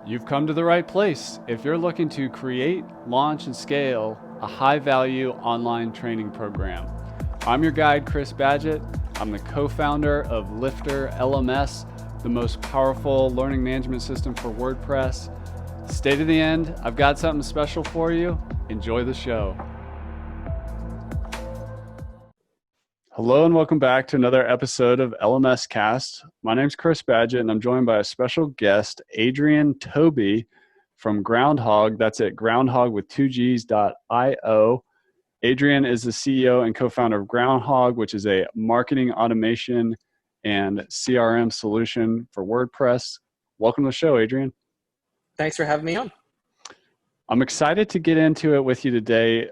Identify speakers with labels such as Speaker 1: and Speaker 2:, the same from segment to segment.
Speaker 1: You've come to the right place if you're looking to create, launch, and scale a high-value online training program. I'm your guide, Chris Badgett. I'm the co-founder of LifterLMS, the most powerful learning management system for WordPress. Stay to the end. I've got something special for you. Enjoy the show. Hello and welcome back to another episode of LMScast. My name's Chris Badgett and I'm joined by a special guest, Adrian Toby from Groundhog. That's at groundhog.io. Adrian is the CEO and co-founder of Groundhog, which is a marketing automation and CRM solution for WordPress. Welcome to the show, Adrian.
Speaker 2: Thanks for having me on.
Speaker 1: I'm excited to get into it with you today.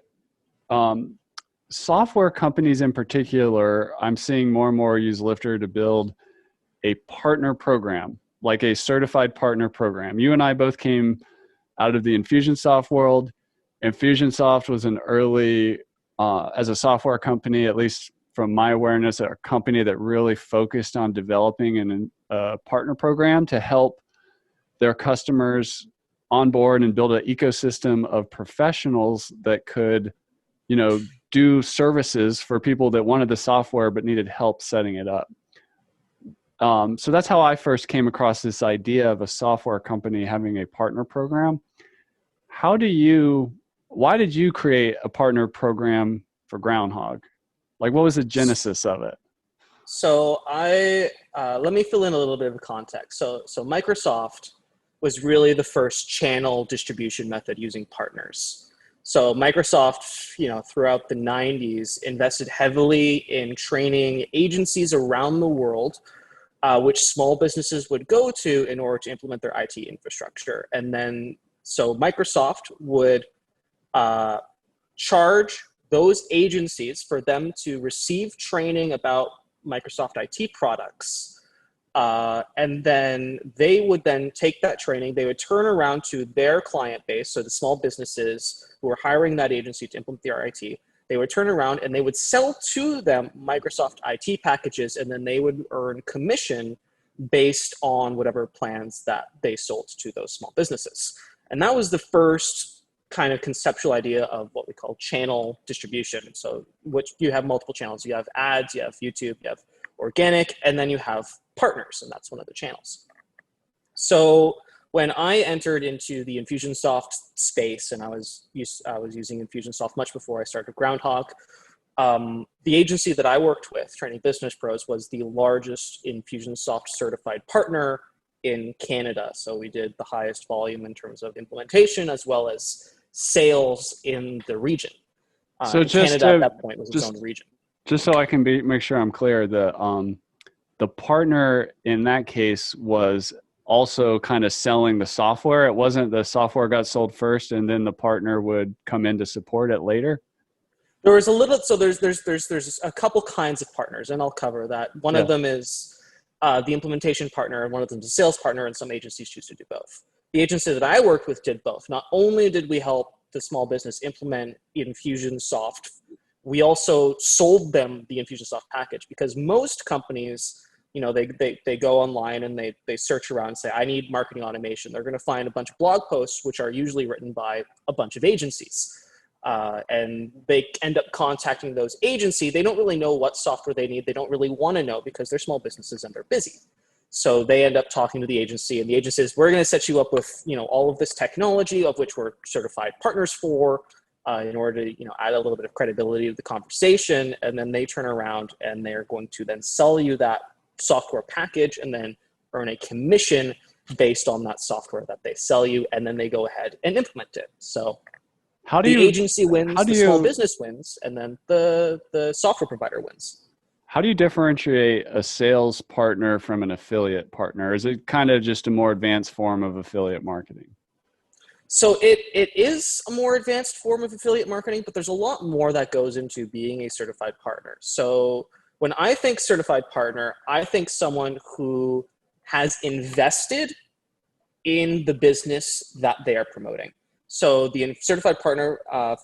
Speaker 1: Software companies in particular, I'm seeing more and more use Lifter to build a partner program, like a certified partner program. You and I both came out of the Infusionsoft world. Infusionsoft was an early, as a software company, at least from my awareness, a company that really focused on developing a partner program to help their customers onboard and build an ecosystem of professionals that could, do services for people that wanted the software but needed help setting it up. So that's how I first came across this idea of a software company having a partner program. Why did you create a partner program for Groundhog? Like, what was the genesis of it?
Speaker 2: So let me fill in a little bit of context. So Microsoft was really the first channel distribution method using partners. So Microsoft, throughout the 90s, invested heavily in training agencies around the world, which small businesses would go to in order to implement their IT infrastructure. And then, so Microsoft would charge those agencies for them to receive training about Microsoft IT products. And then they would then take that training, they would turn around to their client base, so the small businesses who are hiring that agency to implement their IT, they would turn around and they would sell to them Microsoft IT packages, and then they would earn commission based on whatever plans that they sold to those small businesses. And that was the first kind of conceptual idea of what we call channel distribution. So which you have multiple channels. You have ads, you have YouTube, you have organic, and then you have partners, and that's one of the channels. So when I entered into the Infusionsoft space, and I was using Infusionsoft much before I started Groundhog, the agency that I worked with, Training Business Pros, was the largest Infusionsoft certified partner in Canada. So we did the highest volume in terms of implementation as well as sales in the region.
Speaker 1: So
Speaker 2: Canada at that point was its own region.
Speaker 1: Just so I can make sure I'm clear, the partner in that case was also kind of selling the software. It wasn't the software got sold first and then the partner would come in to support it later.
Speaker 2: There was a little, so there's a couple kinds of partners, and I'll cover that. One of them is the implementation partner, and one of them is a sales partner, and some agencies choose to do both. The agency that I worked with did both. Not only did we help the small business implement Infusionsoft, we also sold them the Infusionsoft package, because most companies, they go online and they search around and say, I need marketing automation. They're going to find a bunch of blog posts, which are usually written by a bunch of agencies. And they end up contacting those agencies. They don't really know what software they need. They don't really want to know because they're small businesses and they're busy. So they end up talking to the agency, and the agency says, we're going to set you up with, all of this technology of which we're certified partners for, in order to, add a little bit of credibility to the conversation. And then they turn around and they're going to then sell you that software package and then earn a commission based on that software that they sell you. And then they go ahead and implement it. So the agency wins, the small business wins, and then the software provider wins.
Speaker 1: How do you differentiate a sales partner from an affiliate partner? Is it kind of just a more advanced form of affiliate marketing?
Speaker 2: So it is a more advanced form of affiliate marketing, but there's a lot more that goes into being a certified partner. So when I think certified partner, I think someone who has invested in the business that they are promoting. So the certified partner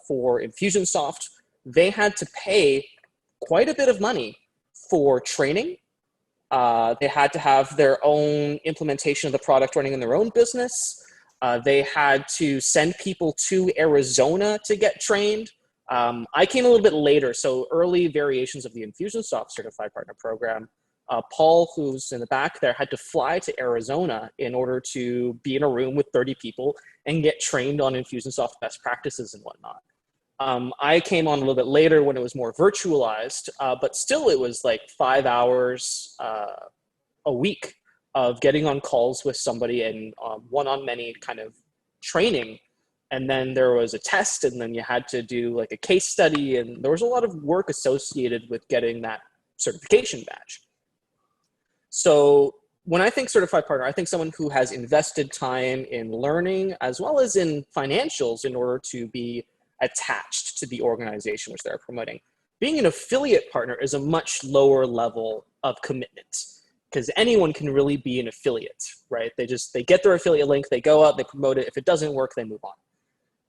Speaker 2: for Infusionsoft, they had to pay quite a bit of money for training. They had to have their own implementation of the product running in their own business. They had to send people to Arizona to get trained. I came a little bit later, so early variations of the Infusionsoft Certified Partner Program. Paul, who's in the back there, had to fly to Arizona in order to be in a room with 30 people and get trained on Infusionsoft best practices and whatnot. I came on a little bit later when it was more virtualized, but still it was like 5 hours a week of getting on calls with somebody and one-on-many kind of training. And then there was a test, and then you had to do like a case study, and there was a lot of work associated with getting that certification badge. So when I think certified partner, I think someone who has invested time in learning as well as in financials in order to be attached to the organization which they're promoting. Being an affiliate partner is a much lower level of commitment, because anyone can really be an affiliate, right? They get their affiliate link, they go out, they promote it. If it doesn't work, they move on,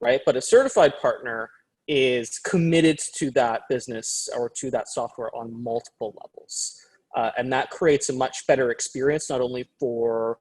Speaker 2: right? But a certified partner is committed to that business or to that software on multiple levels. And that creates a much better experience, not only for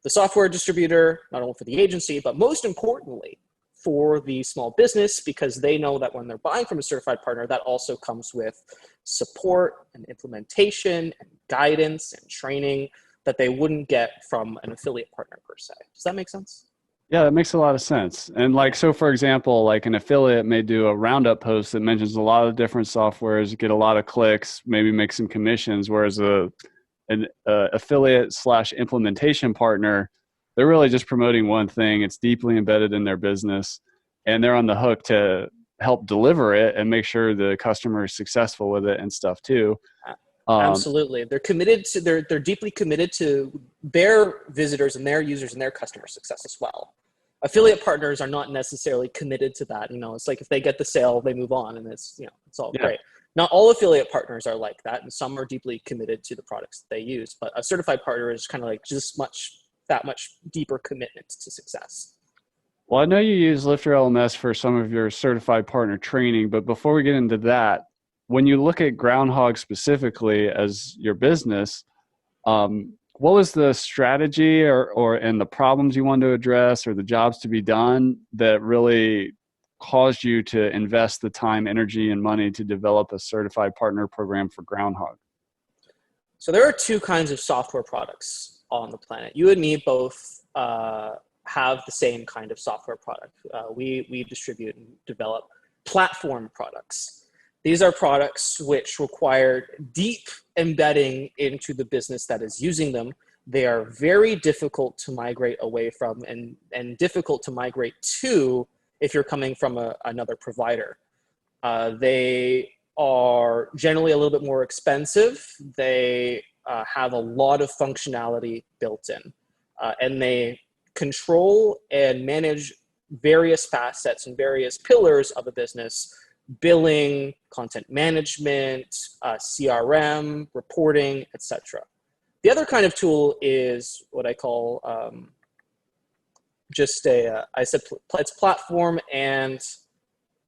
Speaker 2: the software distributor, not only for the agency, but most importantly, for the small business, because they know that when they're buying from a certified partner, that also comes with support and implementation and guidance and training that they wouldn't get from an affiliate partner per se. Does that make sense?
Speaker 1: Yeah, that makes a lot of sense. And like, so for example, like an affiliate may do a roundup post that mentions a lot of different softwares, get a lot of clicks, maybe make some commissions, whereas an affiliate / implementation partner, they're really just promoting one thing. It's deeply embedded in their business, and they're on the hook to help deliver it and make sure the customer is successful with it and stuff too.
Speaker 2: Absolutely. They're committed to, they're deeply committed to their visitors and their users and their customer success as well. Affiliate partners are not necessarily committed to that. You know, it's like if they get the sale, they move on, and it's, you know, it's all great. Not all affiliate partners are like that, and some are deeply committed to the products that they use. But a certified partner is kind of like just that much deeper commitment to success.
Speaker 1: Well, I know you use LifterLMS for some of your certified partner training, but before we get into that, when you look at Groundhog specifically as your business, what was the strategy and the problems you wanted to address or the jobs to be done that really caused you to invest the time, energy, and money to develop a certified partner program for Groundhog?
Speaker 2: So there are two kinds of software products on the planet. You and me both have the same kind of software product. We distribute and develop platform products. These are products which require deep embedding into the business that is using them. They are very difficult to migrate away from and difficult to migrate to if you're coming from another provider. They are generally a little bit more expensive. They have a lot of functionality built in, and they control and manage various facets and various pillars of a business: billing, content management, CRM, reporting, etc. The other kind of tool is what I call it's platform, and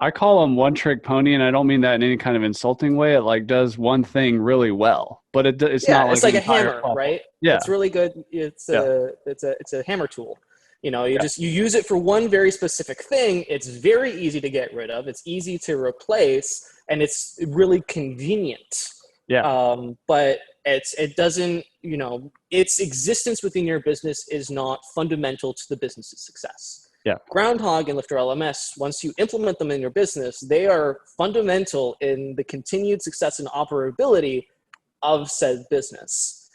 Speaker 1: I call them one-trick pony, and I don't mean that in any kind of insulting way. It like does one thing really well, but it's not
Speaker 2: it's
Speaker 1: like
Speaker 2: like a hammer,
Speaker 1: platform.
Speaker 2: right?
Speaker 1: Yeah,
Speaker 2: it's really good. It's a hammer tool. You know, you use it for one very specific thing. It's very easy to get rid of. It's easy to replace, and it's really convenient.
Speaker 1: Yeah.
Speaker 2: But it doesn't, you know, its existence within your business is not fundamental to the business's success.
Speaker 1: Yeah.
Speaker 2: Groundhog and LifterLMS, once you implement them in your business, they are fundamental in the continued success and operability of said business.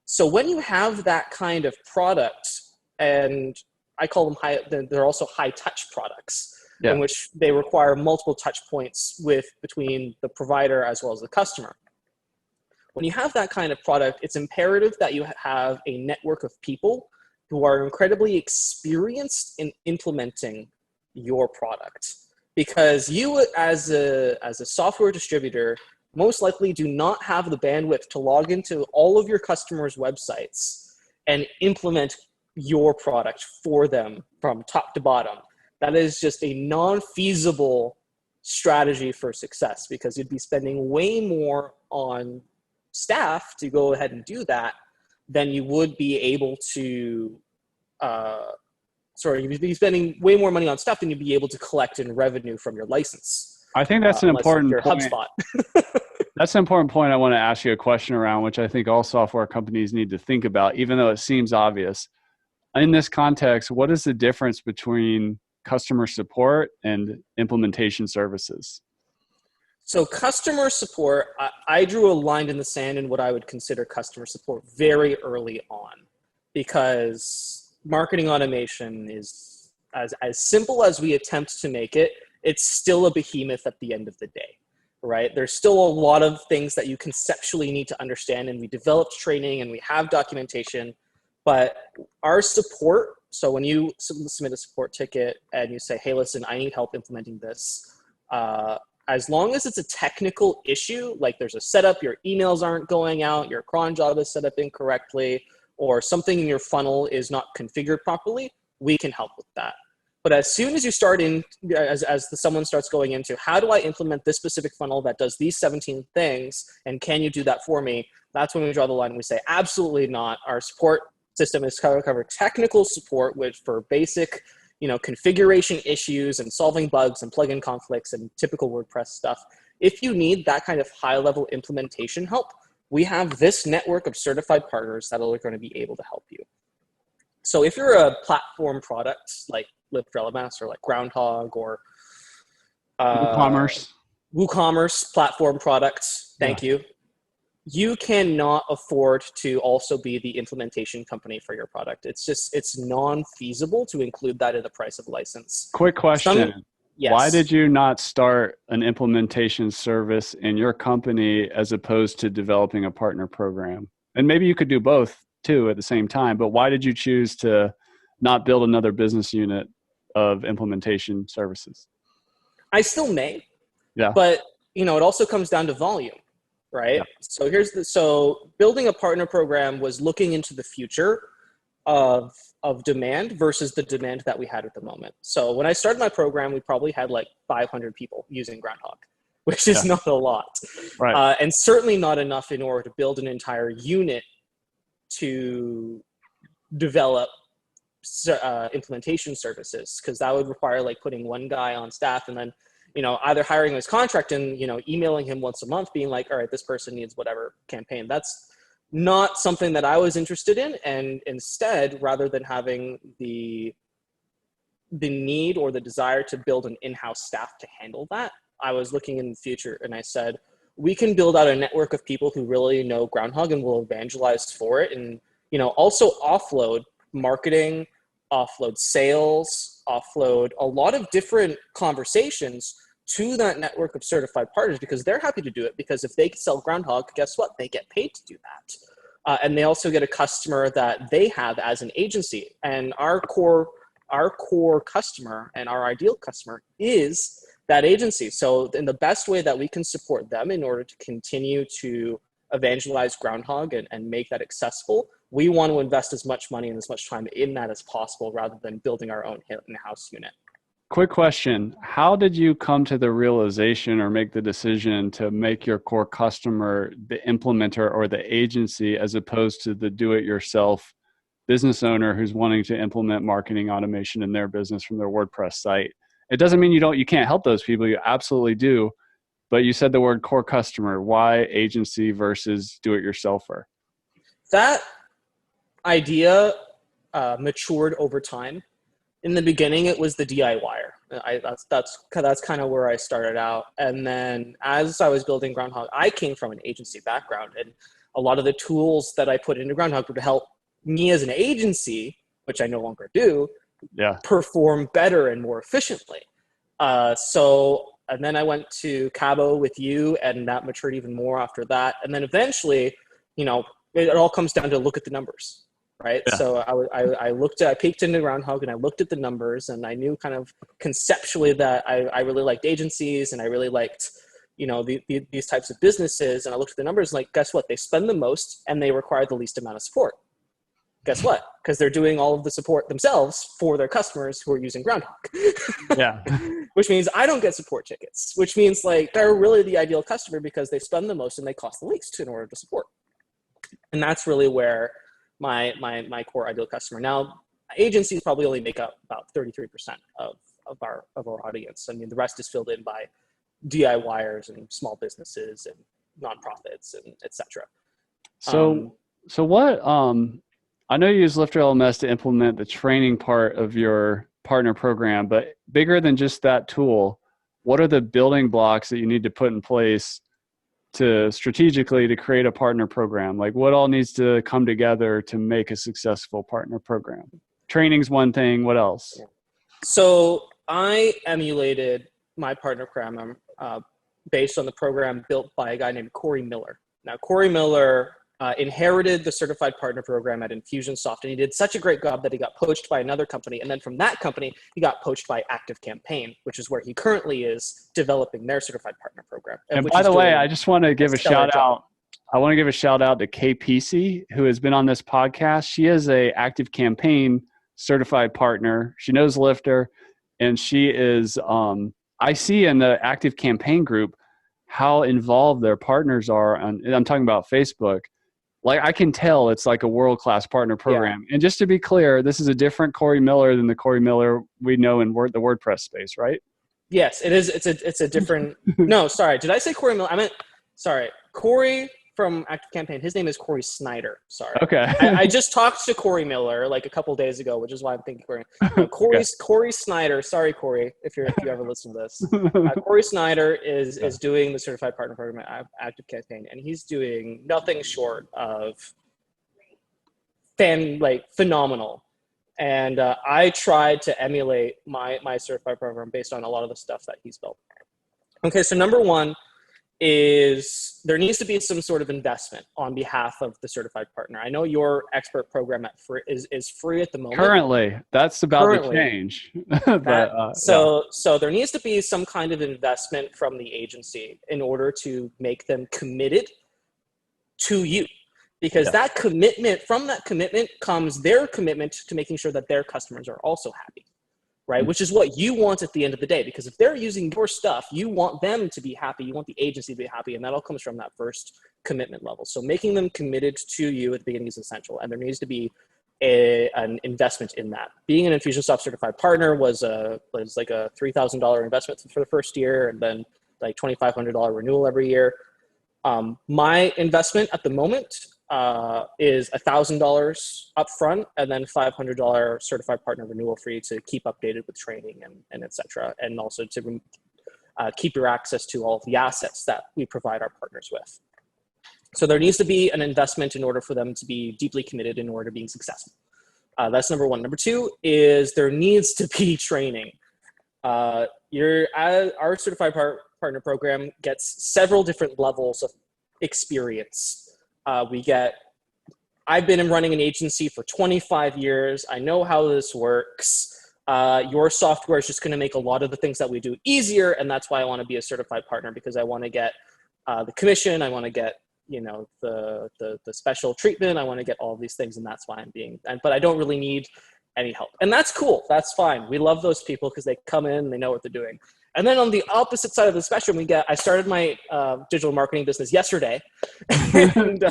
Speaker 2: So when you have that kind of product, and I call them they're also high touch products, in which they require multiple touch points between the provider as well as the customer. When you have that kind of product, it's imperative that you have a network of people who are incredibly experienced in implementing your product. Because you as a software distributor most likely do not have the bandwidth to log into all of your customers' websites and implement your product for them from top to bottom. That is just a non-feasible strategy for success, because you'd be spending way more on staff to go ahead and do that than you would be able to you'd be spending way more money on stuff than you'd be able to collect in revenue from your license.
Speaker 1: I think that's an important
Speaker 2: you're
Speaker 1: point.
Speaker 2: HubSpot.
Speaker 1: That's an important point I want to ask you a question around, which I think all software companies need to think about, even though it seems obvious. In this context, what is the difference between customer support and implementation services?
Speaker 2: So customer support, I drew a line in the sand in what I would consider customer support very early on, because marketing automation is as simple as we attempt to make it, it's still a behemoth at the end of the day, right? There's still a lot of things that you conceptually need to understand, and we developed training and we have documentation, but our support, so when you submit a support ticket and you say, hey, listen, I need help implementing this, as long as it's a technical issue, like there's a setup, your emails aren't going out, your cron job is set up incorrectly, or something in your funnel is not configured properly, we can help with that. But as soon as you start in, someone starts going into, how do I implement this specific funnel that does these 17 things, and can you do that for me? That's when we draw the line and we say, absolutely not. Our support system is cover technical support, which for basic configuration issues and solving bugs and plugin conflicts and typical WordPress stuff. If you need that kind of high-level implementation help, we have this network of certified partners that are going to be able to help you. So if you're a platform product like LifterLMS or like Groundhog or WooCommerce platform products, thank you. You cannot afford to also be the implementation company for your product. It's non-feasible to include that in the price of license.
Speaker 1: Quick question.
Speaker 2: Yes.
Speaker 1: Why did you not start an implementation service in your company as opposed to developing a partner program? And maybe you could do both too at the same time, but why did you choose to not build another business unit of implementation services?
Speaker 2: I still may,
Speaker 1: but
Speaker 2: it also comes down to volume. Right. Yeah. So building a partner program was looking into the future of demand versus the demand that we had at the moment. So when I started my program, we probably had like 500 people using Groundhog, which is not a lot.
Speaker 1: Right.
Speaker 2: And certainly not enough in order to build an entire unit to develop implementation services, because that would require like putting one guy on staff and then either hiring his contract and, emailing him once a month being like, all right, this person needs whatever campaign. That's not something that I was interested in. And instead, rather than having the need or the desire to build an in-house staff to handle that, I was looking in the future and I said, we can build out a network of people who really know Groundhog and will evangelize for it. And, also offload marketing, offload sales, offload a lot of different conversations to that network of certified partners, because they're happy to do it, because if they sell Groundhog, guess what? They get paid to do that. And they also get a customer that they have as an agency. And our core customer and our ideal customer is that agency. So in the best way that we can support them in order to continue to evangelize Groundhog and make that accessible, we want to invest as much money and as much time in that as possible rather than building our own in-house unit.
Speaker 1: Quick question. How did you come to the realization or make the decision to make your core customer the implementer or the agency as opposed to the do-it-yourself business owner who's wanting to implement marketing automation in their business from their WordPress site? It doesn't mean you can't help those people. You absolutely do. But you said the word core customer. Why agency versus do-it-yourselfer?
Speaker 2: That idea matured over time. In the beginning, it was the DIYer. That's kind of where I started out. And then as I was building Groundhog, I came from an agency background, and a lot of the tools that I put into Groundhog would help me as an agency, which I no longer do, perform better and more efficiently. And then I went to Cabo with you, and that matured even more after that. And then eventually, it all comes down to look at the numbers. Right. Yeah. So I peeked into Groundhog and I looked at the numbers, and I knew kind of conceptually that I really liked agencies and I really liked, these types of businesses. And I looked at the numbers and like, guess what? They spend the most and they require the least amount of support. Guess what? Because they're doing all of the support themselves for their customers who are using Groundhog.
Speaker 1: Yeah.
Speaker 2: Which means I don't get support tickets, which means like they're really the ideal customer because they spend the most and they cost the least in order to support. And that's really where my core ideal customer. Now, agencies probably only make up about 33% of our audience. I mean, the rest is filled in by DIYers and small businesses and nonprofits and etc.
Speaker 1: So what, I know you use LifterLMS to implement the training part of your partner program, but bigger than just that tool, what are the building blocks that you need to put in place to strategically to create a partner program? Like what all needs to come together to make a successful partner program? Training's one thing. What else?
Speaker 2: Yeah. So I emulated my partner program based on the program built by a guy named Corey Miller. Now, Corey Miller inherited the certified partner program at Infusionsoft, and he did such a great job that he got poached by another company. And then from that company, he got poached by ActiveCampaign, which is where he currently is developing their certified partner program.
Speaker 1: And by the way, I just want to give a shout out. I want to give a shout out to KPC, who has been on this podcast. She is a ActiveCampaign certified partner. She knows Lifter, and she is, I see in the ActiveCampaign group how involved their partners are. And I'm talking about Facebook. Like I can tell it's like a world-class partner program. Yeah. And just to be clear, this is a different Corey Miller than the Corey Miller we know in the WordPress space, right?
Speaker 2: Yes, it is. It's a different, no, sorry. Did I say Corey Miller? I meant, sorry, Corey from ActiveCampaign. His name is Corey Snyder. Sorry.
Speaker 1: Okay.
Speaker 2: I just talked to Corey Miller like a couple days ago, which is why I'm thinking Corey. Corey Snyder. Sorry, Corey, if you ever listen to this. Corey Snyder is doing the certified partner program at ActiveCampaign, and he's doing nothing short of phenomenal. And I tried to emulate my certified program based on a lot of the stuff that he's built. Okay, so number one is there needs to be some sort of investment on behalf of the certified partner. I know your expert program is free at the moment.
Speaker 1: Currently, that's about to change.
Speaker 2: So there needs to be some kind of investment from the agency in order to make them committed to you. Because that commitment, from that commitment comes their commitment to making sure that their customers are also happy. Right? Which is what you want at the end of the day, because if they're using your stuff, you want them to be happy. You want the agency to be happy. And that all comes from that first commitment level. So making them committed to you at the beginning is essential. And there needs to be an investment in that. Being an Infusionsoft certified partner was like a $3,000 investment for the first year, and then like $2,500 renewal every year. My investment at the moment is $1,000 upfront, and then $500 certified partner renewal fee to keep updated with training and et cetera, and also to keep your access to all of the assets that we provide our partners with. So there needs to be an investment in order for them to be deeply committed in order to being successful. That's number one. Number two is there needs to be training. Our certified partner program gets several different levels of experience. I've been running an agency for 25 years. I know how this works. Your software is just going to make a lot of the things that we do easier. And that's why I want to be a certified partner, because I want to get the commission. I want to get, the special treatment. I want to get all of these things. And that's why but I don't really need any help. And that's cool. That's fine. We love those people because they come in, they know what they're doing. And then on the opposite side of the spectrum, I started my digital marketing business yesterday. And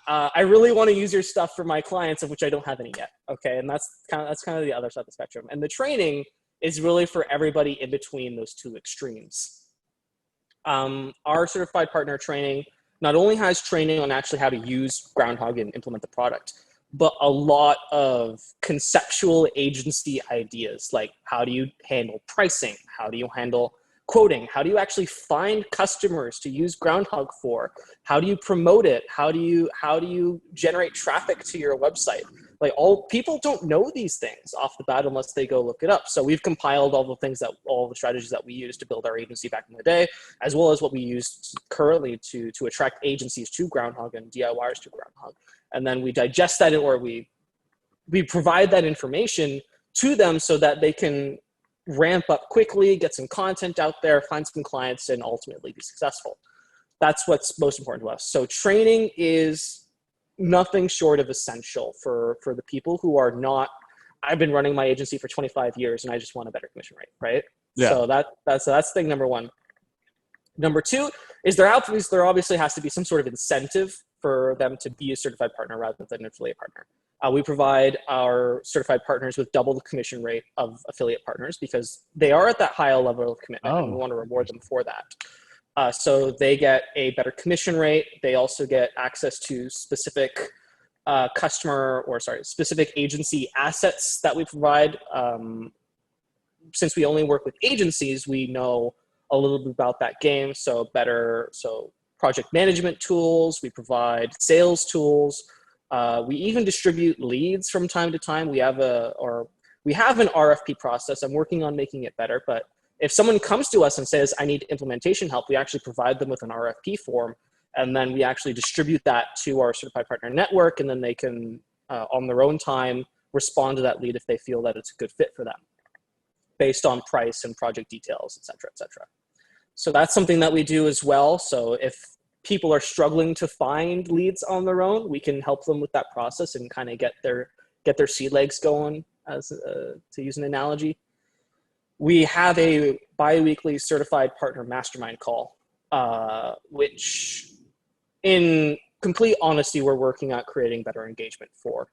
Speaker 2: I really want to use your stuff for my clients, of which I don't have any yet. Okay. And that's kind of the other side of the spectrum. And the training is really for everybody in between those two extremes. Our certified partner training not only has training on actually how to use Groundhog and implement the product, but a lot of conceptual agency ideas, like how do you handle pricing? How do you handle quoting? How do you actually find customers to use Groundhog for? How do you promote it? How do you generate traffic to your website? Like, all people don't know these things off the bat unless they go look it up. So we've compiled all the strategies that we used to build our agency back in the day, as well as what we use currently to attract agencies to Groundhog and DIYers to Groundhog. And then we digest that, or we provide that information to them so that they can ramp up quickly, get some content out there, find some clients, and ultimately be successful. That's what's most important to us. So training is nothing short of essential for the people who are not, I've been running my agency for 25 years and I just want a better commission rate, right? Yeah. So that's thing number one. Number two is there obviously has to be some sort of incentive for them to be a certified partner rather than an affiliate partner. We provide our certified partners with double the commission rate of affiliate partners because they are at that higher level of commitment, and we want to reward them for that. So they get a better commission rate. They also get access to specific specific agency assets that we provide. Since we only work with agencies, we know a little bit about that game. So project management tools, we provide sales tools. We even distribute leads from time to time. We have an RFP process. I'm working on making it better, but if someone comes to us and says, I need implementation help, we actually provide them with an RFP form, and then we actually distribute that to our certified partner network, and then they can, on their own time, respond to that lead if they feel that it's a good fit for them, based on price and project details, et cetera, et cetera. So that's something that we do as well. So if people are struggling to find leads on their own, we can help them with that process and kind of get their sea legs going, to use an analogy. We have a bi-weekly certified partner mastermind call, which in complete honesty, we're working on creating better engagement for.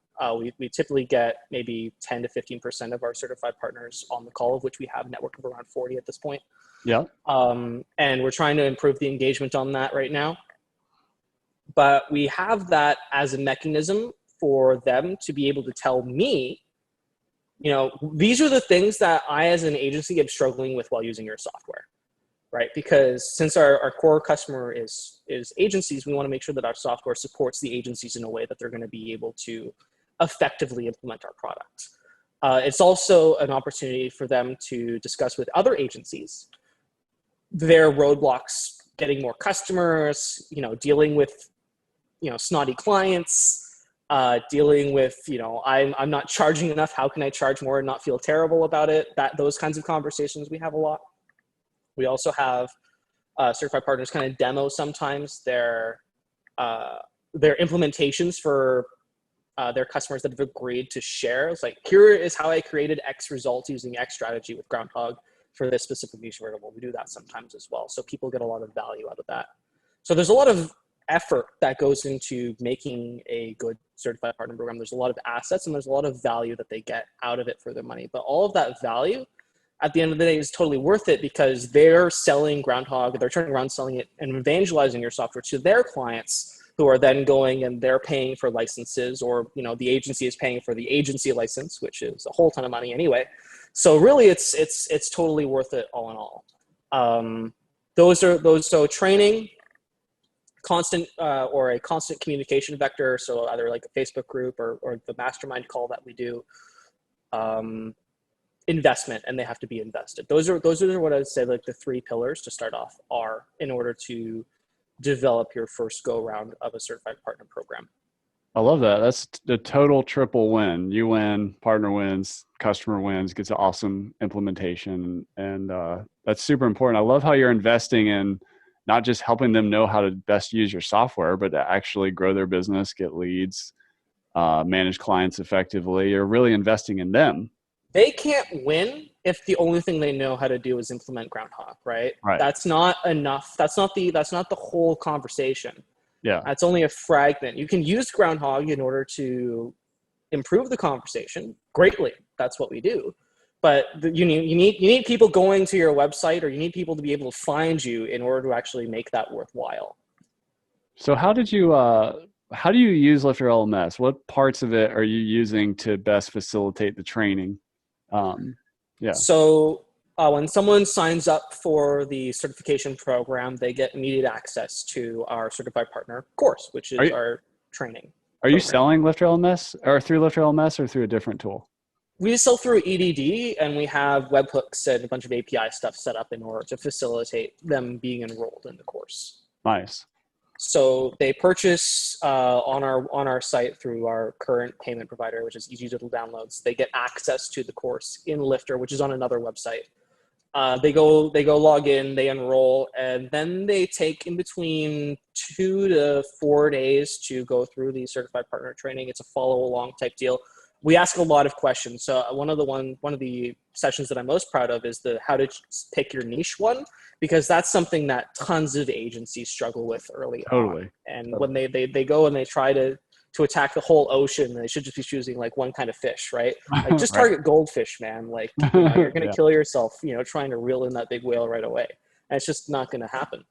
Speaker 2: We typically get maybe 10 to 15% of our certified partners on the call, of which we have a network of around 40 at this point.
Speaker 1: Yeah.
Speaker 2: And we're trying to improve the engagement on that right now. But we have that as a mechanism for them to be able to tell me, these are the things that I, as an agency, am struggling with while using your software, right? Because since our core customer is agencies, we want to make sure that our software supports the agencies in a way that they're going to be able to effectively implement our product. It's also an opportunity for them to discuss with other agencies their roadblocks, getting more customers, dealing with, snotty clients, dealing with, I'm not charging enough. How can I charge more and not feel terrible about it? Those kinds of conversations we have a lot. We also have certified partners kind of demo sometimes their implementations for their customers that have agreed to share. It's like, here is how I created X results using X strategy with Groundhog for this specific niche vertical. We do that sometimes as well. So people get a lot of value out of that. So there's a lot of effort that goes into making a good certified partner program. There's a lot of assets and there's a lot of value that they get out of it for their money. But all of that value at the end of the day is totally worth it because they're selling Groundhog, they're turning around selling it and evangelizing your software to their clients, who are then going and they're paying for licenses, or the agency is paying for the agency license, which is a whole ton of money anyway. So really it's totally worth it all in all. So training, constant or a constant communication vector, so either like a Facebook group or the mastermind call that we do. Investment, and they have to be invested. Those are what I'd say like the three pillars to start off are in order to develop your first go round of a certified partner program.
Speaker 1: I love that. That's the total triple win. You win, partner wins, customer wins, gets an awesome implementation. And that's super important. I love how you're investing in not just helping them know how to best use your software, but to actually grow their business, get leads, manage clients effectively. You're really investing in them.
Speaker 2: They can't win if the only thing they know how to do is implement Groundhog, right? That's not enough. That's not the whole conversation.
Speaker 1: Yeah.
Speaker 2: That's only a fragment. You can use Groundhog in order to improve the conversation greatly. That's what we do. But you need people going to your website, or you need people to be able to find you in order to actually make that worthwhile.
Speaker 1: So how do you use LifterLMS? What parts of it are you using to best facilitate the training?
Speaker 2: So when someone signs up for the certification program, they get immediate access to our certified partner course, which is our training.
Speaker 1: Are you selling LifterLMS or through LifterLMS or through a different tool?
Speaker 2: We sell through EDD, and we have webhooks and a bunch of API stuff set up in order to facilitate them being enrolled in the course.
Speaker 1: Nice.
Speaker 2: So they purchase on our site through our current payment provider, which is Easy Digital Downloads. They get access to the course in Lifter, which is on another website. They go log in, they enroll, and then they take in between 2 to 4 days to go through the certified partner training. It's a follow along type deal. We ask a lot of questions. So one of the sessions that I'm most proud of is the how to pick your niche one, because that's something that tons of agencies struggle with early on. And when they go and they try to to attack the whole ocean. They should just be choosing like one kind of fish, right? Like just
Speaker 1: Right.
Speaker 2: target goldfish, man. Like, you know, you're going to
Speaker 1: Yeah.
Speaker 2: kill yourself, you know, trying to reel in that big whale right away. And it's just not going to happen.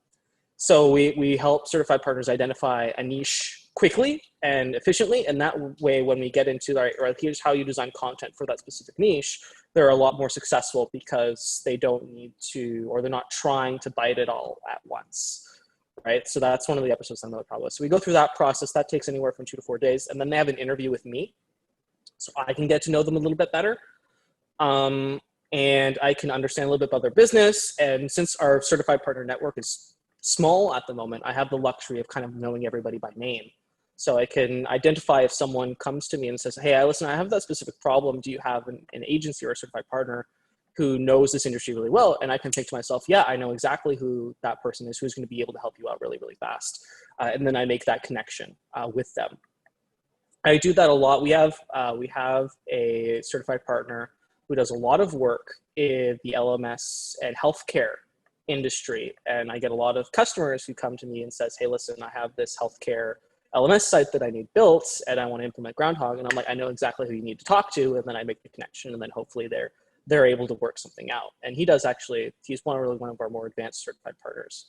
Speaker 2: So we help certified partners identify a niche quickly and efficiently. And that way, when we get into right, here's how you design content for that specific niche, they're a lot more successful because they don't need to, or they're not trying to bite it all at once. Right. So that's one of the episodes I'm really proud of. So we go through that process. That takes anywhere from 2 to 4 days. And then they have an interview with me. So I can get to know them a little bit better. And I can understand a little bit about their business. And since our certified partner network is small at the moment, I have the luxury of kind of knowing everybody by name. So I can identify if someone comes to me and says, hey, listen, I have that specific problem. Do you have an agency or a certified partner who knows this industry really well? And I can think to myself, yeah, I know exactly who that person is, who's going to be able to help you out really, really fast. And then I make that connection with them. I do that a lot. We have a certified partner who does a lot of work in the LMS and healthcare industry. And I get a lot of customers who come to me and says, hey, listen, I have this healthcare LMS site that I need built and I want to implement Groundhog. And I'm like, I know exactly who you need to talk to. And then I make the connection and then hopefully they're able to work something out. And he's one of our more advanced certified partners.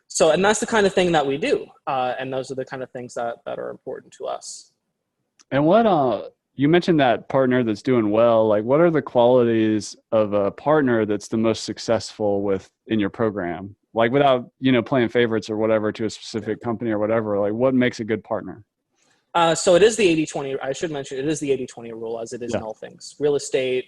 Speaker 2: So, and that's the kind of thing that we do. And those are the kind of things that are important to us.
Speaker 1: And what, you mentioned that partner that's doing well, like what are the qualities of a partner that's the most successful in your program? Like without, playing favorites or whatever to a specific company or whatever, like what makes a good partner?
Speaker 2: So it is the 80-20. I should mention it is the 80-20 rule as it is in all things. Real estate,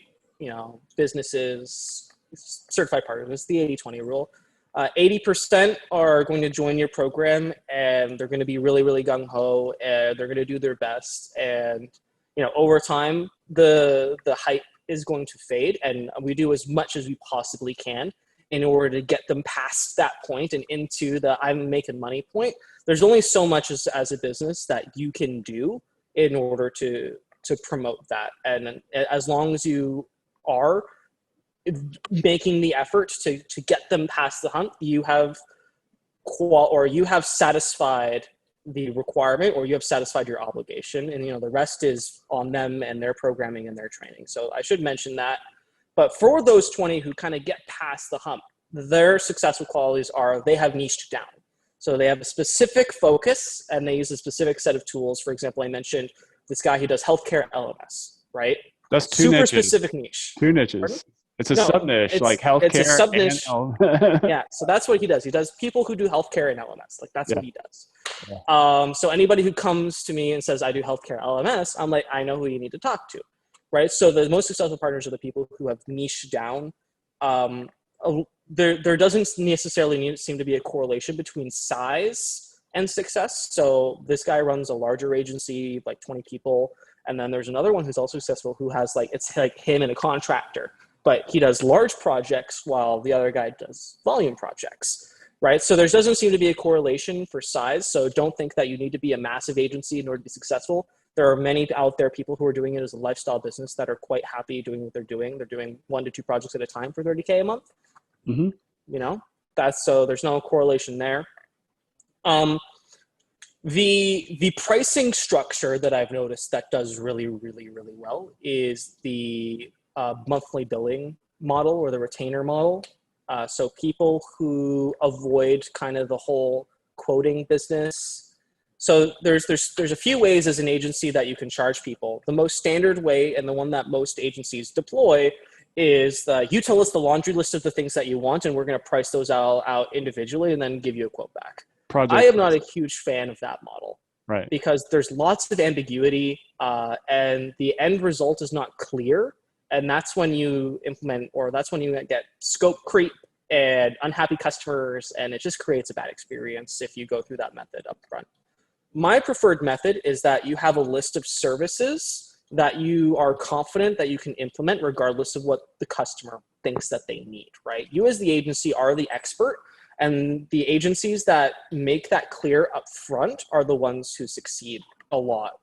Speaker 2: businesses, certified partners. It's the 80-20 rule. 80% are going to join your program and they're going to be really, really gung-ho and they're going to do their best. And, over time, the hype is going to fade and we do as much as we possibly can in order to get them past that point and into the I'm making money point. There's only so much as a business that you can do in order to promote that. And as long as you are making the effort to get them past the hump, you have satisfied the requirement or you have satisfied your obligation. And, the rest is on them and their programming and their training. So I should mention that. But for those 20 who kind of get past the hump, their successful qualities are they have niched down. So they have a specific focus and they use a specific set of tools. For example, I mentioned this guy who does healthcare LMS, right?
Speaker 1: That's
Speaker 2: super
Speaker 1: niches.
Speaker 2: Specific niche.
Speaker 1: 2 niches.
Speaker 2: Pardon?
Speaker 1: It's a sub niche, like healthcare.
Speaker 2: It's a sub niche.
Speaker 1: And
Speaker 2: yeah. So that's what he does. He does people who do healthcare and LMS. Like that's what he does.
Speaker 1: Yeah.
Speaker 2: So anybody who comes to me and says, I do healthcare LMS, I'm like, I know who you need to talk to. Right. So the most successful partners are the people who have niched down. There doesn't necessarily seem to be a correlation between size and success. So this guy runs a larger agency, like 20 people. And then there's another one who's also successful who has it's like him and a contractor, but he does large projects while the other guy does volume projects. Right. So there doesn't seem to be a correlation for size. So don't think that you need to be a massive agency in order to be successful. There are many out there, people who are doing it as a lifestyle business that are quite happy doing what they're doing. They're doing 1 to 2 projects at a time for $30K a month. Mm-hmm. So there's no correlation there. The pricing structure that I've noticed that does really, really, really well is the monthly billing model or the retainer model. So people who avoid kind of the whole quoting business. So there's a few ways as an agency that you can charge people. The most standard way and the one that most agencies deploy is you tell us the laundry list of the things that you want and we're going to price those out individually and then give you a quote back. I am not a huge fan of that model. Right. Because there's lots of ambiguity and the end result is not clear. And that's when you implement, or that's when you get scope creep and unhappy customers, and it just creates a bad experience if you go through that method up front. My preferred method is that you have a list of services that you are confident that you can implement regardless of what the customer thinks that they need, right? You as the agency are the expert, and the agencies that make that clear up front are the ones who succeed a lot.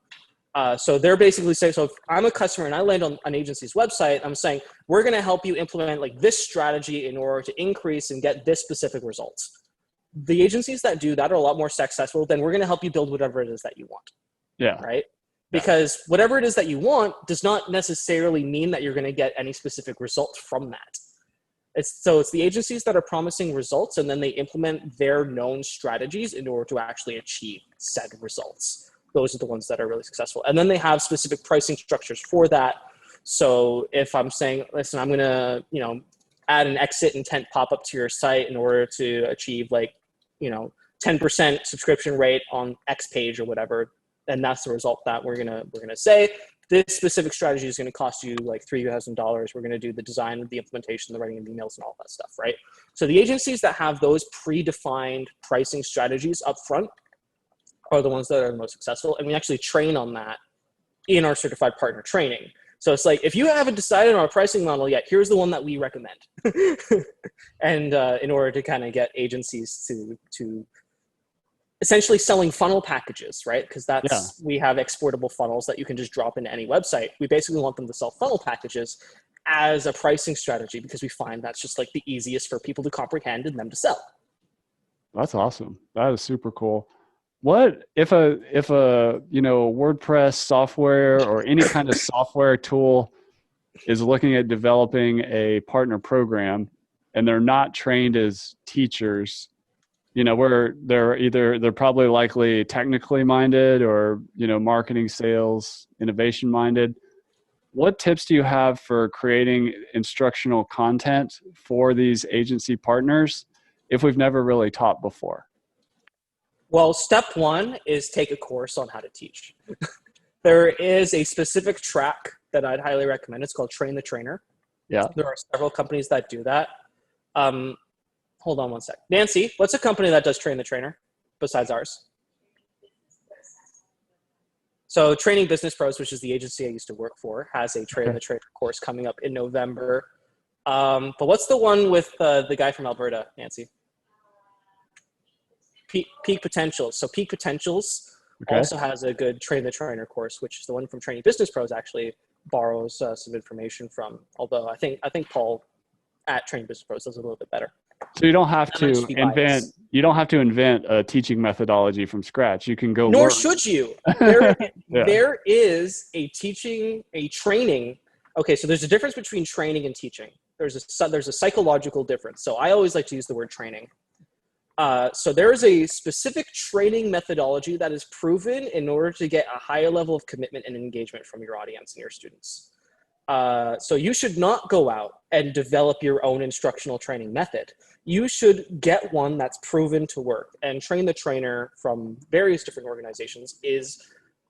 Speaker 2: So they're basically saying, so if I'm a customer and I land on an agency's website, I'm saying, we're going to help you implement this strategy in order to increase and get this specific results. The agencies that do that are a lot more successful than we're going to help you build whatever it is that you want.
Speaker 1: Yeah.
Speaker 2: right? Because whatever it is that you want does not necessarily mean that you're going to get any specific result from that. It's the agencies that are promising results, and then they implement their known strategies in order to actually achieve said results. Those are the ones that are really successful. And then they have specific pricing structures for that. So if I'm saying, listen, I'm going to, add an exit intent pop-up to your site in order to achieve 10% subscription rate on X page or whatever, and that's the result that we're gonna say. This specific strategy is going to cost you like $3,000. We're going to do the design, the implementation, the writing of emails, and all that stuff, right? So the agencies that have those predefined pricing strategies up front are the ones that are the most successful, and we actually train on that in our certified partner training. So it's like, if you haven't decided on a pricing model yet, here's the one that we recommend. And in order to kind of get agencies to essentially selling funnel packages, right? Because we have exportable funnels that you can just drop into any website. We basically want them to sell funnel packages as a pricing strategy, because we find that's just like the easiest for people to comprehend and them to sell.
Speaker 1: That's awesome. That is super cool. What if a WordPress software or any kind of software tool is looking at developing a partner program and they're not trained as teachers? Where they're probably likely technically minded or, marketing, sales, innovation minded. What tips do you have for creating instructional content for these agency partners if we've never really taught before?
Speaker 2: Well, step one is take a course on how to teach. There is a specific track that I'd highly recommend. It's called Train the Trainer.
Speaker 1: Yeah.
Speaker 2: There are several companies that do that. Hold on one sec. Nancy, what's a company that does Train the Trainer besides ours? So Training Business Pros, which is the agency I used to work for, has a Train the Trainer course coming up in November. But what's the one with the guy from Alberta, Nancy? Peak Potentials. So Peak Potentials also has a good Train the Trainer course, which is the one from Training Business Pros actually borrows some information from. Although I think Paul at Training Business Pros does a little bit better.
Speaker 1: So you don't have to invent a teaching methodology from scratch. You can go
Speaker 2: Nor
Speaker 1: learn.
Speaker 2: Should you. There is a training. Okay, so there's a difference between training and teaching. There's a psychological difference. So I always like to use the word training. So there is a specific training methodology that is proven in order to get a higher level of commitment and engagement from your audience and your students. So you should not go out and develop your own instructional training method. You should get one that's proven to work. And Train the Trainer from various different organizations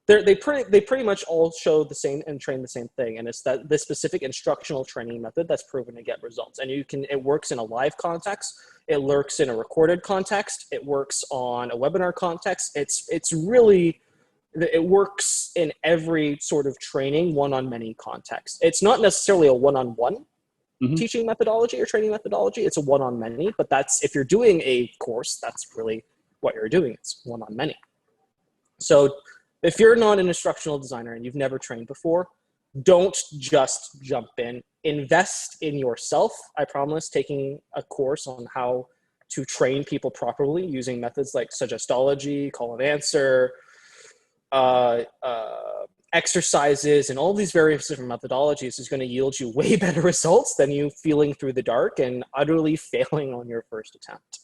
Speaker 2: they pretty much all show the same and train the same thing. And it's that this specific instructional training method that's proven to get results. And it works in a live context. It works in a recorded context. It works on a webinar context. It works in every sort of training, one-on-many context. It's not necessarily a one-on-one teaching methodology or training methodology. It's a one-on-many, but if you're doing a course, that's really what you're doing. It's one-on-many. So if you're not an instructional designer and you've never trained before, don't just jump in. Invest in yourself. I promise, taking a course on how to train people properly using methods like suggestology, call and answer, exercises, and all these various different methodologies is going to yield you way better results than you feeling through the dark and utterly failing on your first attempt.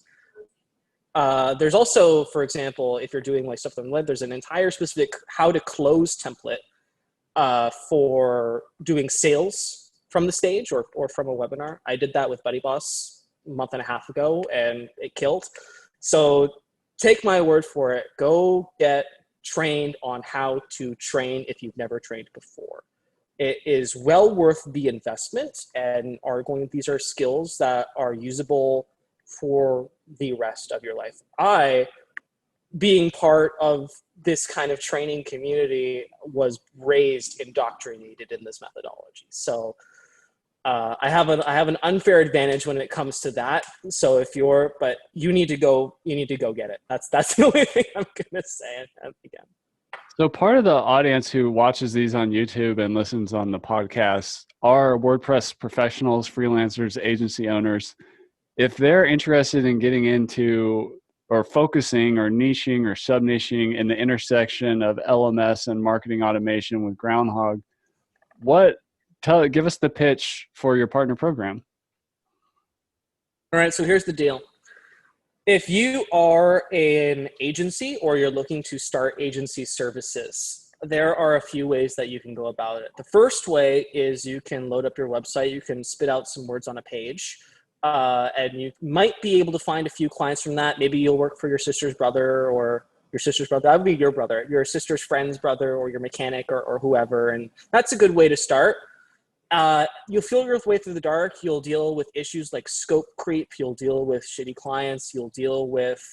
Speaker 2: There's also, for example, if you're doing like stuff on web, there's an entire specific how to close template for doing sales from the stage or from a webinar. I did that with BuddyBoss a month and a half ago and it killed. So take my word for it. Go get trained on how to train if you've never trained before. It is well worth the investment, and these are skills that are usable for the rest of your life. I, being part of this kind of training community, was raised indoctrinated in this methodology. So I have an unfair advantage when it comes to that. So but you need to go get it. That's the only thing I'm gonna say again.
Speaker 1: So part of the audience who watches these on YouTube and listens on the podcast are WordPress professionals, freelancers, agency owners. If they're interested in getting into or focusing or niching or sub-niching in the intersection of LMS and marketing automation with Groundhog. Give us the pitch for your partner program.
Speaker 2: All right, so here's the deal. If you are an agency or you're looking to start agency services, there are a few ways that you can go about it. The first way is you can load up your website. You can spit out some words on a page, and you might be able to find a few clients from that. Maybe you'll work for your sister's brother or your sister's brother. That would be your brother, your sister's friend's brother, or your mechanic or whoever. And that's a good way to start. You'll feel your way through the dark. You'll deal with issues like scope creep. You'll deal with shitty clients. You'll deal with,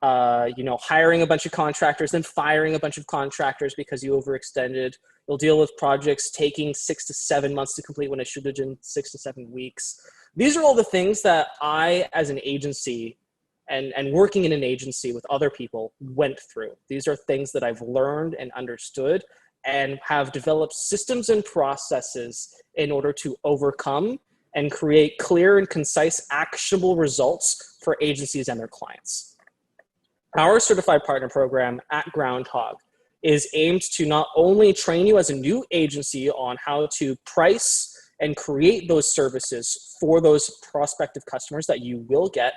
Speaker 2: hiring a bunch of contractors, then firing a bunch of contractors because you overextended. You'll deal with projects taking 6 to 7 months to complete when it should have been 6 to 7 weeks. These are all the things that I, as an agency, and working in an agency with other people, went through. These are things that I've learned and understood and have developed systems and processes in order to overcome and create clear and concise, actionable results for agencies and their clients. Our Certified Partner Program at Groundhog is aimed to not only train you as a new agency on how to price and create those services for those prospective customers that you will get.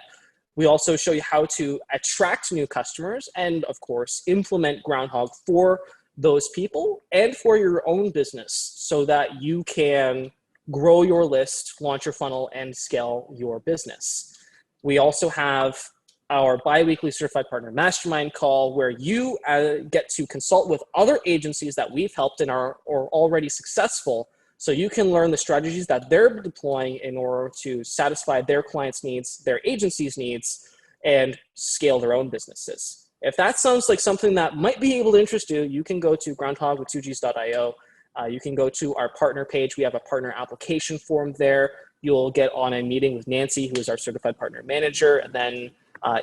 Speaker 2: We also show you how to attract new customers and, of course, implement Groundhog for those people and for your own business so that you can grow your list, launch your funnel, and scale your business. We also have our bi-weekly Certified Partner Mastermind call where you get to consult with other agencies that we've helped and are already successful, so you can learn the strategies that they're deploying in order to satisfy their clients' needs, their agency's needs, and scale their own businesses. If that sounds like something that might be able to interest you, you can go to groundhog.io. You can go to our partner page. We have a partner application form there. You'll get on a meeting with Nancy, who is our certified partner manager. And then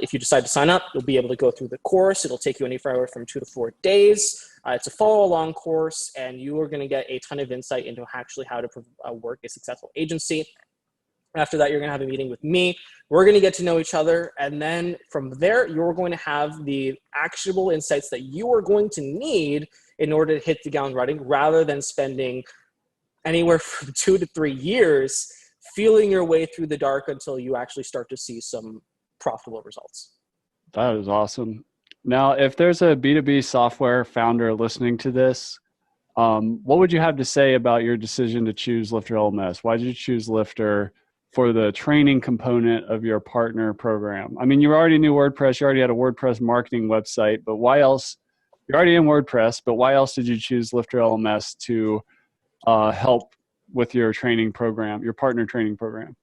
Speaker 2: if you decide to sign up, you'll be able to go through the course. It'll take you anywhere from 2 to 4 days. It's a follow-along course, and you are going to get a ton of insight into actually how to work a successful agency. After that, you're going to have a meeting with me. We're going to get to know each other. And then from there, you're going to have the actionable insights that you are going to need in order to hit the ground running, rather than spending anywhere from 2 to 3 years feeling your way through the dark until you actually start to see some profitable results.
Speaker 1: That is awesome. Now, if there's a B2B software founder listening to this, what would you have to say about your decision to choose LifterLMS? Why did you choose Lifter for the training component of your partner program? I mean, you already knew WordPress. You already had a WordPress marketing website, but why else? You're already in WordPress, but why else did you choose LifterLMS to help with your training program, your partner training program?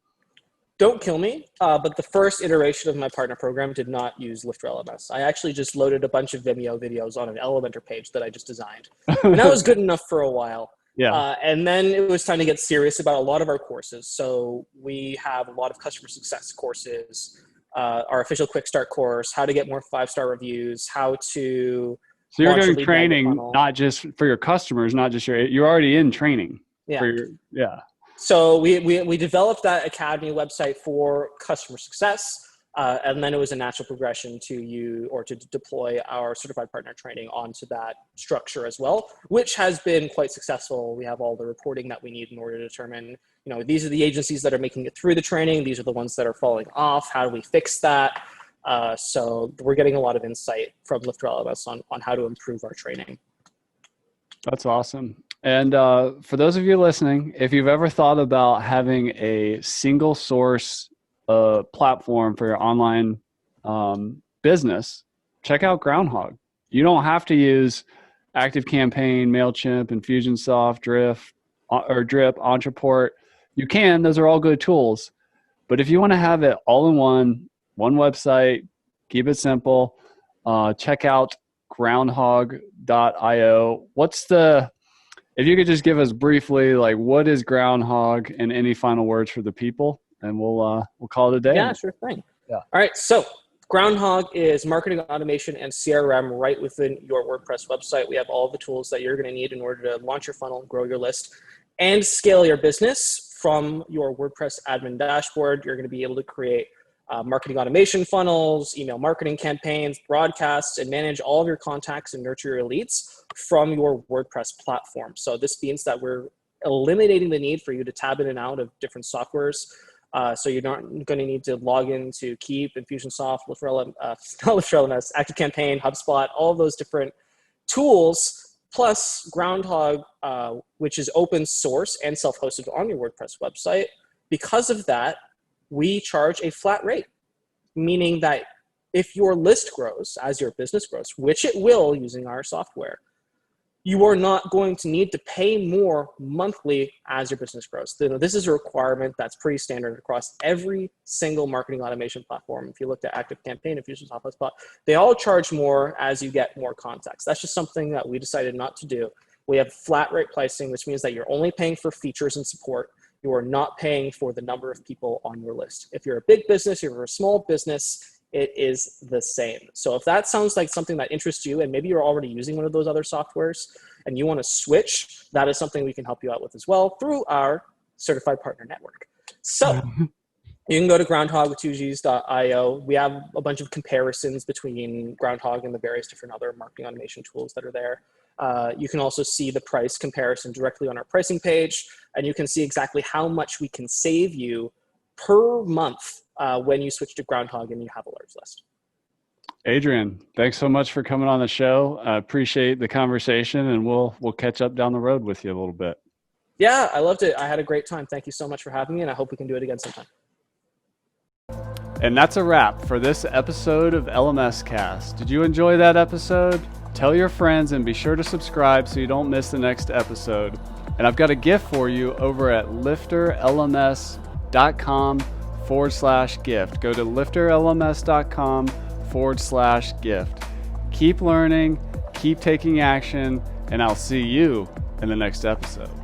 Speaker 2: Don't kill me, but the first iteration of my partner program did not use LifterLMS. I actually just loaded a bunch of Vimeo videos on an Elementor page that I just designed. And that was good enough for a while.
Speaker 1: Yeah.
Speaker 2: And then it was time to get serious about a lot of our courses. So we have a lot of customer success courses, our official quick start course, how to get more 5-star reviews, how to...
Speaker 1: So you're doing training, not just for your customers, not just you're already in training.
Speaker 2: Yeah. So we developed that Academy website for customer success. And then it was a natural progression to deploy our certified partner training onto that structure as well, which has been quite successful. We have all the reporting that we need in order to determine, these are the agencies that are making it through the training. These are the ones that are falling off. How do we fix that? So we're getting a lot of insight from LifterLMS on how to improve our training.
Speaker 1: That's awesome. And for those of you listening, if you've ever thought about having a single source platform for your online business, check out Groundhog. You don't have to use ActiveCampaign, MailChimp, Infusionsoft, Drip, Ontraport. You can. Those are all good tools. But if you want to have it all in one website, keep it simple, check out groundhog.io. If you could just give us briefly, what is Groundhog and any final words for the people, and we'll call it a day.
Speaker 2: Yeah, sure thing.
Speaker 1: Yeah.
Speaker 2: All right. So Groundhog is marketing automation and CRM right within your WordPress website. We have all the tools that you're going to need in order to launch your funnel, grow your list, and scale your business from your WordPress admin dashboard. You're going to be able to create marketing automation funnels, email marketing campaigns, broadcasts, and manage all of your contacts and nurture your leads from your WordPress platform. So this means that we're eliminating the need for you to tab in and out of different softwares. So you're not going to need to log in to Keep, Infusionsoft, LifterLMS, ActiveCampaign, HubSpot, all of those different tools, plus Groundhog, which is open source and self-hosted on your WordPress website. Because of that, we charge a flat rate, meaning that if your list grows as your business grows, which it will using our software, you are not going to need to pay more monthly as your business grows. This is a requirement that's pretty standard across every single marketing automation platform. If you looked at ActiveCampaign, Infusionsoft, HubSpot, they all charge more as you get more contacts. That's just something that we decided not to do. We have flat rate pricing, which means that you're only paying for features and support. You are not paying for the number of people on your list. If you're a big business, you're a small business, it is the same. So if that sounds like something that interests you, and maybe you're already using one of those other softwares and you want to switch, that is something we can help you out with as well through our certified partner network. So you can go to groundhog2gs.io. We have a bunch of comparisons between Groundhog and the various different other marketing automation tools that are there. You can also see the price comparison directly on our pricing page, and you can see exactly how much we can save you per month when you switch to Groundhog and you have a large list.
Speaker 1: Adrian, thanks so much for coming on the show. I appreciate the conversation, and we'll catch up down the road with you a little bit.
Speaker 2: Yeah, I loved it. I had a great time. Thank you so much for having me, and I hope we can do it again sometime.
Speaker 1: And that's a wrap for this episode of LMScast. Did you enjoy that episode? Tell your friends and be sure to subscribe so you don't miss the next episode. And I've got a gift for you over at LifterLMS.com/gift. Go to LifterLMS.com/gift. Keep learning, keep taking action, and I'll see you in the next episode.